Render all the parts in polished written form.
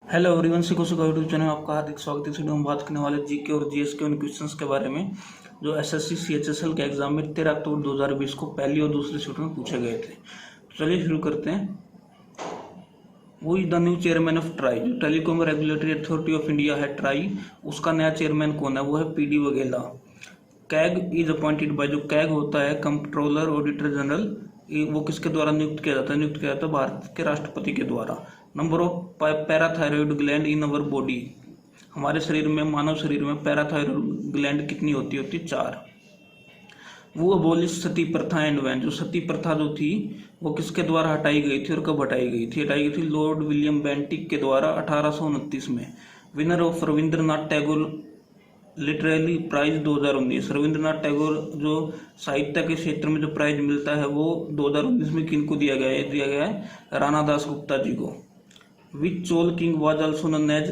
Hello everyone, सिको सिको YouTube channel में आपका हार्दिक स्वागत है। इस वीडियो में बात करने वाले जीके और जीएस के उन क्वेश्चंस के बारे में जो एसएससी सीएचएसएल के एग्जाम में 13 अक्टूबर 2020 को पहली और दूसरी शिफ्ट में पूछे गए थे। तो चलिए शुरू करते हैं। वो is the new chairman of try, जो telecom regulatory authority of India है ट्राई, उसका नया चेयरमैन कौन है? वो है PD Vaghela. CAG is appointed by, जो कैग होता है कंट्रोलर ऑडिटर जनरल, वो किसके द्वारा नियुक्त किया जाता है? नियुक्त किया जाता है भारत के राष्ट्रपति के द्वारा। Number of parathyroid gland in our body, हमारे शरीर में, मानव शरीर में पैराथायरॉइड ग्लैंड कितनी होती है? 4। वो अबोलिश सती प्रथा एंड वैन, जो सती प्रथा जो थी वो किसके द्वारा हटाई गई थी और कब हटाई गई थी? हटाई गई थी लॉर्ड विलियम बेंटिक के द्वारा 1829 में। Winner of Rabindranath Tagore literary prize 2019, Rabindranath Tagore जो साहित्य के क्षेत्र में जो प्राइज मिलता है वो 2019 में किनको दिया गया है? दिया गया है राणा दास गुप्ता जी को। Which Chola king was also known as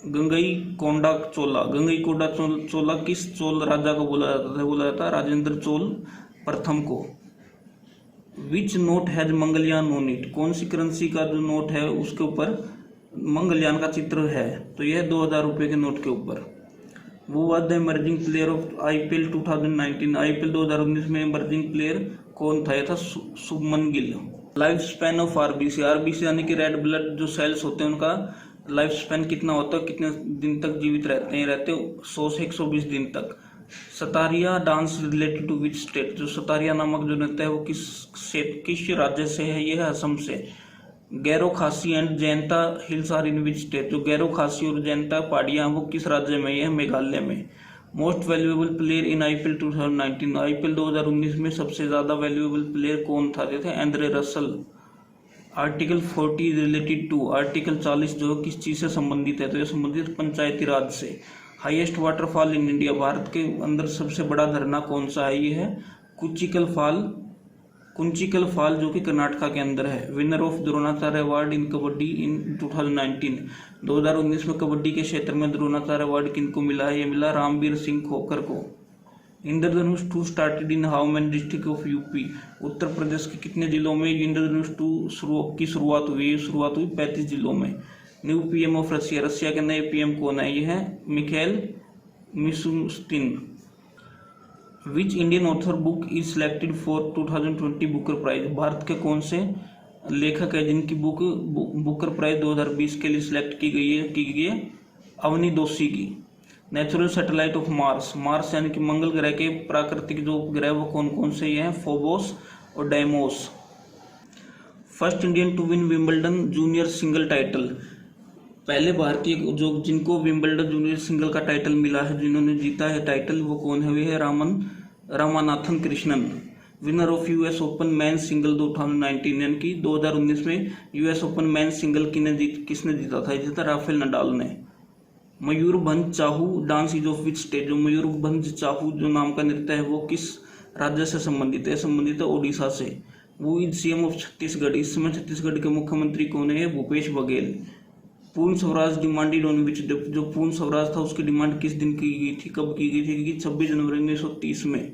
Gangaikonda Chola, Gangaikonda Chola किस चोल राजा को बोला जाता था? बोला जाता है राजेंद्र चोल प्रथम को। Which note has Mangalyaan on it, कौन सी करेंसी का जो नोट है उसके ऊपर मंगलयान का चित्र है? तो यह 2000 रुपये के नोट के ऊपर। वो was the emerging player of IPL 2019, IPL 2019 में इमर्जिंग प्लेयर कौन था? यह था Shubman Gill. Life span of RBC, RBC यानी कि रेड ब्लड जो सेल्स होते हैं उनका लाइफ स्पैन कितना होता है? कितने दिन तक जीवित रहते हैं? रहते 100 से 120 दिन तक। Sattriya dance related to which state, जो सतारिया नामक जो नृत्य है वो किस राज्य से है? ये है असम से। Garo Khasi and Jaintia hills are in which state, जो गैरो खासी और जैंता पहाड़ियां वो किस राज्य में? यह मेघालय में। Most valuable player in IPL 2019, IPL 2019 में सबसे ज्यादा वैल्यूएबल प्लेयर कौन था? थे Andre Russell. Article 40 related to, article 40 जो किस चीज से संबंधित है? तो यह संबंधित पंचायती राज से। Highest waterfall in India, Bharat के अंदर सबसे बड़ा झरना कौन सा है? ये है कुंचिकल फॉल जो कि कर्नाटका के अंदर है। Winner of Dronacharya award in kabaddi in 2019, 2019 में कबड्डी के क्षेत्र में द्रोणाचार्य अवार्ड किनको मिला है? ये मिला रामवीर सिंह खोखर को। Indradhanush 2 started in how many district of UP, Uttar Pradesh के कितने जिलों में इंद्रधनुष 2 की शुरुआत हुई? शुरुआत हुई 35 जिलों में। New PM of Russia, Russia के नए पीएम कौन है? ये है Mikhail Mishustin. Which Indian author book is selected for 2020 Booker prize, Bharat के कौन से लेखक है जिनकी बुक बुकर प्राइज 2020 के लिए सिलेक्ट की गई है? अवनी दोषी की। Natural satellite of Mars, Mars यानी कि मंगल ग्रह के प्राकृतिक जो उपग्रह वो कौन कौन से हैं? फोबोस और Deimos. First Indian to win Wimbledon junior single title, पहले भारतीय जो जिनको विंबलडन जूनियर सिंगल का टाइटल मिला है, जिन्होंने जीता है टाइटल, वो कौन है? वे है Ramanathan Krishnan. Winner of US open man single 2019, यानी कि 2019 में यूएस ओपन मैन सिंगल किसने जीता था? जीता राफेल नडाल ने। मयूरभंज चाहू dance is of which state, जो मयूरभंज चाहू जो नाम का नृत्य है वो किस राज्य से संबंधित है? संबंधित है ओडिशा से। वो इज सीएम ऑफ छत्तीसगढ़, इस समय छत्तीसगढ़ के मुख्यमंत्री कौन है? भूपेश बघेल। पूर्ण Swaraj demanded on which day, जो पूर्ण स्वराज था उसकी डिमांड किस दिन की गई थी? कब की गई थी? 26 जनवरी 1930 में।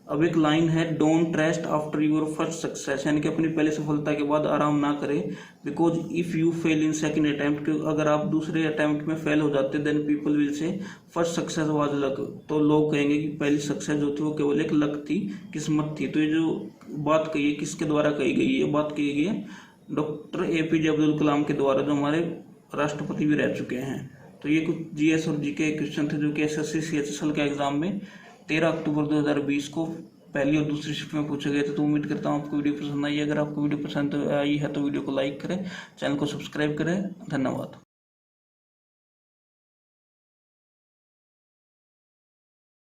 अब एक लाइन है, don't rest after your first success, यानी कि अपनी पहली सफलता के बाद आराम ना करें। Because if you fail in second attempt, अगर आप दूसरे अटेम्प्ट में फेल हो जाते then people will say first success was luck, तो लोग कहेंगे कि पहली सक्सेस जो थी वो केवल एक लक थी, किस्मत थी। तो ये जो बात कही है किसके द्वारा कही गई है? ये बात कही गई है डॉक्टर एपीजे अब्दुल कलाम के द्वारा, जो हमारे राष्ट्रपति भी रह चुके हैं। तो ये कुछ जीएस और जीके क्वेश्चन थे जो कि एसएससी सीएचएसएल के एग्जाम में 13 अक्टूबर 2020 को पहली और दूसरी शिफ्ट में पूछे गए थे। तो उम्मीद करता हूँ आपको वीडियो पसंद आई। अगर आपको वीडियो पसंद आई है तो वीडियो को लाइक करें, चैनल को सब्सक्राइब करें। धन्यवाद।